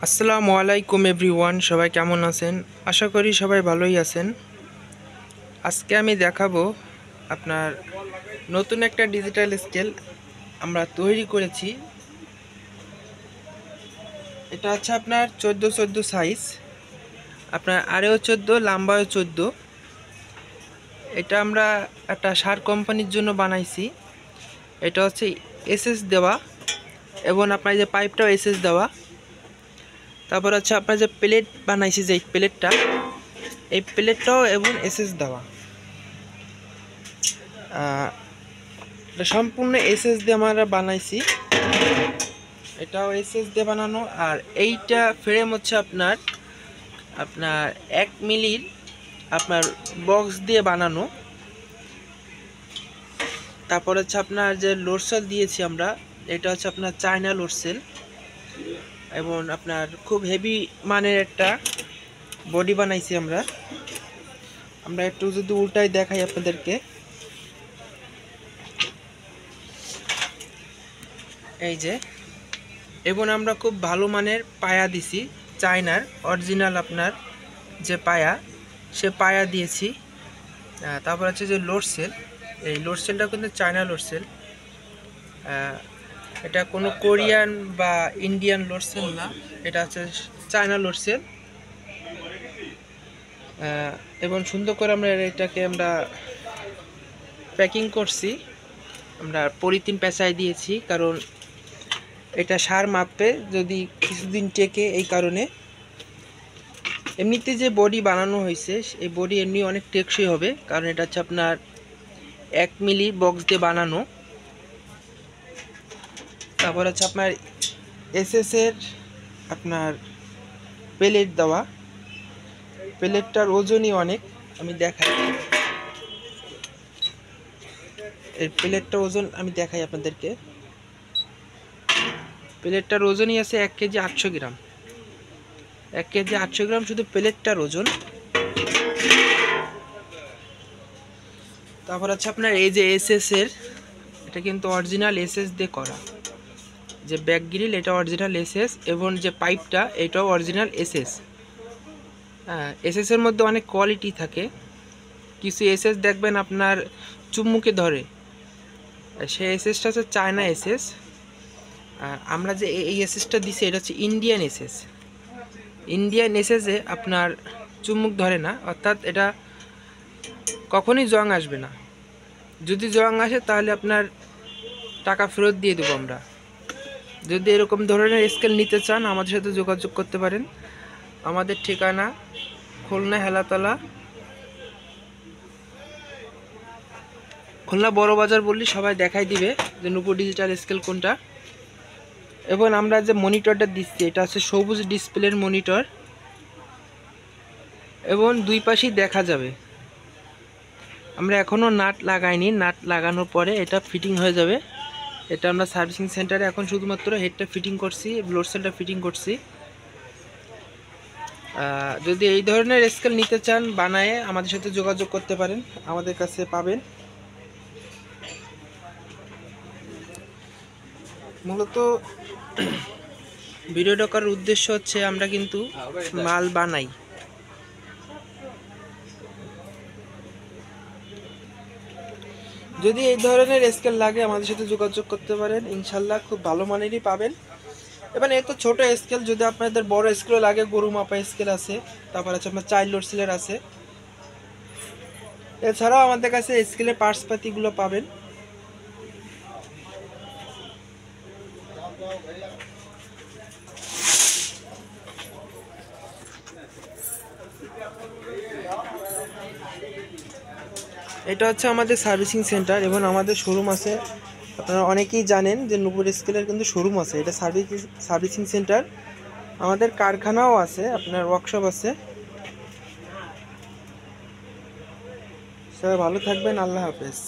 আসসালামু আলাইকুম এভরিওয়ান, সবাই কেমন আছেন? আশা করি সবাই ভালোই আছেন। আজকে আমি দেখাবো আপনার নতুন একটা ডিজিটাল স্কেল আমরা তৈরি করেছি। এটা হচ্ছে আপনার 14x14 সাইজ, আপনার আড়েও 14, লম্বাও 14। এটা আমরা একটা সার কোম্পানির জন্য বানাইছি। এটা হচ্ছে এসএস দেওয়া এবং আপনার যে পাইপটাও এসএস দেওয়া। তারপর হচ্ছে আপনার যে প্লেট বানাইছি, যে প্লেটটা, এই প্লেটটাও এবং এসএস দেওয়া। এটা সম্পূর্ণ এসএস দিয়ে আমরা বানাইছি। এটাও এসএস দিয়ে বানানো। আর এইটা ফ্রেম হচ্ছে আপনার 1 মিলির আপনার বক্স দিয়ে বানানো। তারপর হচ্ছে আপনার যে লোডসেল দিয়েছি আমরা, এটা হচ্ছে আপনার চায়না লোডসেল এবং আপনার খুব হেভি মানের একটা বডি বানাইছি আমরা একটু যদি উল্টাই দেখাই আপনাদেরকে, এই যে, এবং আমরা খুব ভালো মানের পায়া দিছি, চায়নার অরিজিনাল আপনার যে পায়া, সে পায়া দিয়েছি। তারপর হচ্ছে যে লোডসেল, এই লোডসেলটা কিন্তু চায়না লোডসেল, এটা কোনো কোরিয়ান বা ইন্ডিয়ান লোডসেল না, এটা হচ্ছে চায়না লোডসেল। এবং সুন্দর করে এটাকে আমরা প্যাকিং করছি, আমরা পলিথিন পেঁচাই দিয়েছি, কারণ এটা সার মাপে যদি কিছুদিন টেকে, এই কারণে। এমনিতে যে বডি বানানো হয়েছে, এই বডি এমনি অনেক টেকসই হবে, কারণ এটা হচ্ছে আপনার 1 মিলি বক্স দিয়ে বানানো। তারপর হচ্ছে আপনার এসএস এর আপনার প্লেট দেওয়া। প্লেটটার ওজনই অনেক, আমি দেখাই, এই প্লেটটার ওজন আমি দেখাই আপনাদেরকে। প্লেটটার ওজনই আছে 1 কেজি 800 গ্রাম। 1 কেজি 800 গ্রাম শুধু প্লেটটার ওজন। তারপর হচ্ছে আপনার এই যে এসএস এর, এটা কিন্তু অরিজিনাল এসএস দিয়ে করা। যে ব্যাক গ্রিল, এটা অরিজিনাল এসএস, এবং যে পাইপটা, এটাও অরিজিনাল এসএস। হ্যাঁ, এসএস এর মধ্যে অনেক কোয়ালিটি থাকে। কিছু এসএস দেখবেন আপনার চুমুকে ধরে, সেই এসএসটা হচ্ছে চায়না এসএস। আর আমরা যে এই এসএসটা দিছি, এটা হচ্ছে ইন্ডিয়ান এসএস। ইন্ডিয়ান এসএসে আপনার চুমুক ধরে না, অর্থাৎ এটা কখনই জং আসবে না। যদি জং আসে তাহলে আপনার টাকা ফেরত দিয়ে দেবো আমরা। যদি এরকম ধরনের স্কেল নিতে চান, আমাদের সাথে যোগাযোগ করতে পারেন। আমাদের ঠিকানা খুলনা হেলাতলা, খুলনা বড় বাজার বললি সবাই দেখাই দিবে যে নূপুর ডিজিটাল স্কেল কোনটা। এবং আমরা যে মনিটরটা দিচ্ছি, এটা হচ্ছে সবুজ ডিসপ্লের মনিটর, এবং দুই পাশেই দেখা যাবে। আমরা এখনও নাট লাগাইনি, নাট লাগানোর পরে এটা ফিটিং হয়ে যাবে। এটা আমরা সার্ভিসিং সেন্টারে এখন শুধুমাত্র হেডটা ফিটিং করছি, লোডসেলটা ফিটিং করছি। যদি এই ধরনের স্কেল নিতে চান বানায়ে, আমাদের সাথে যোগাযোগ করতে পারেন, আমাদের কাছে পাবেন। মূলত ভিডিওটা করার উদ্দেশ্য হচ্ছে আমরা কিন্তু মাল বানাই। যদি এই ধরনের স্কেল লাগে, আমাদের সাথে যোগাযোগ করতে পারেন, ইনশাল্লাহ খুব ভালো মানেরই পাবেন। এবার এই তো ছোটো স্কেল, যদি আপনাদের বড় স্কেল লাগে, গরু মাপা স্কেল আছে, তারপর আছে আপনার চাইল্ড লোডসেলের আছে। এছাড়াও আমাদের কাছে স্কেলের পার্টস পাতিগুলো পাবেন। এটা হচ্ছে আমাদের সার্ভিসিং সেন্টার, এবং আমাদের শোরুম আছে। আপনারা অনেকেই জানেন যে নূপুর স্কেলের কিন্তু শোরুম আছে, এটা সার্ভিসিং সেন্টার। আমাদের কারখানাও আছে, আপনার ওয়ার্কশপ আছে। সবাই ভালো থাকবেন, আল্লাহ হাফেজ।